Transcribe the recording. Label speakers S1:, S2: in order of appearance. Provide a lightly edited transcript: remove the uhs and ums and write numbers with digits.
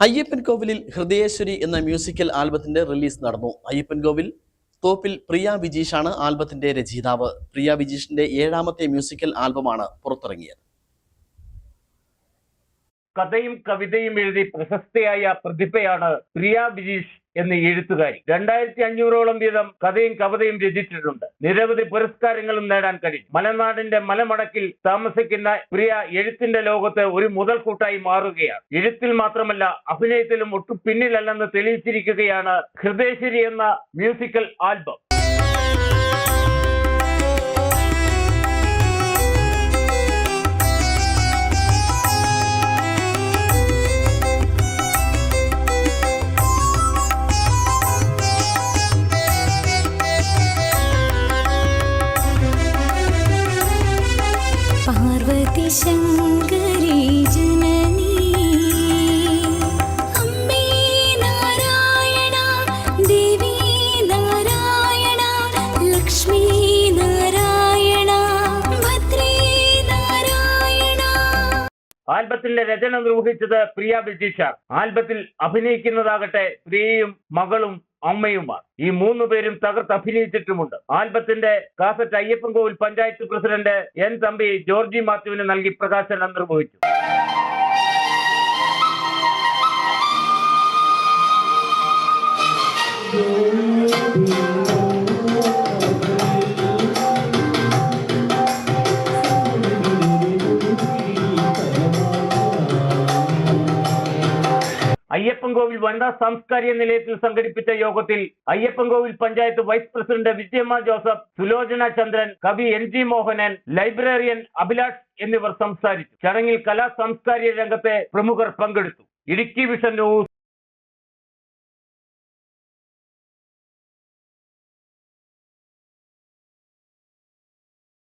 S1: അയ്യപ്പൻ കോവിലിൽ ഹൃദയേശ്വരി എന്ന musical ആൽബത്തിന്റെ release നടന്നു. അയ്യപ്പൻ കോവിൽ തോപ്പിൽ പ്രിയ വിജീഷാണ് ആൽബത്തിന്റെ രചയിതാവ്. പ്രിയ വിജീഷിന്റെ 7ാമത്തെ മ്യൂസിക്കൽ ആൽബമാണ് പുറത്തിറങ്ങിയത്.
S2: കഥയും കവിതയും എഴുതി പ്രശസ്തയായ പ്രതിഭയാണ് പ്രിയ വിജീഷ് എന്ന എഴുത്തുകാരി. 2500ഓളം വീതം കഥയും കവിതയും രചിച്ചിട്ടുണ്ട്. നിരവധി പുരസ്കാരങ്ങളും നേടാൻ കഴിയും. മലനാടിന്റെ മലമടക്കിൽ താമസിക്കുന്ന പ്രിയ എഴുത്തിന്റെ ലോകത്ത് ഒരു മുതൽക്കൂട്ടായി മാറുകയാണ്. എഴുത്തിൽ മാത്രമല്ല അഭിനയത്തിലും ഒട്ടും പിന്നിലല്ലെന്ന് തെളിയിച്ചിരിക്കുകയാണ് ഹൃദയേശ്വരി എന്ന മ്യൂസിക്കൽ ആൽബം.
S3: पार्वती शंकरी जननी अम्बे नारायण देवी नारायण लक्ष्मी नारायण भद्रे नारायण.
S2: ആൽബത്തിന്റെ രചന നിർവഹിച്ചത് പ്രിയ വിജീഷാണ്. ആൽബത്തിൽ അഭിനയിക്കുന്നതാകട്ടെ പ്രിയയും മകളും അമ്മയുമാണ്. ഈ 3 പേരും തകർത്ത് അഭിനയിച്ചിട്ടുമുണ്ട്. ആൽബത്തിന്റെ cassette Ayyappancoil panchayat president N Thampi Georgy മാത്യുവിന് നൽകി പ്രകാശനം നിർവഹിച്ചു. അയ്യപ്പൻകോവിൽ വനിതാ സാംസ്കാരിക നിലയത്തിൽ സംഘടിപ്പിച്ച യോഗത്തിൽ അയ്യപ്പൻകോവിൽ പഞ്ചായത്ത് വൈസ് പ്രസിഡന്റ് വിജയമ്മ ജോസഫ്, സുലോചന ചന്ദ്രൻ, കവി NG മോഹനൻ, ലൈബ്രറിയൻ അഭിലാഷ് എന്നിവർ സംസാരിച്ചു. ചടങ്ങിൽ കലാ സാംസ്കാരിക രംഗത്തെ പ്രമുഖർ പങ്കെടുത്തു. Idukki vision news.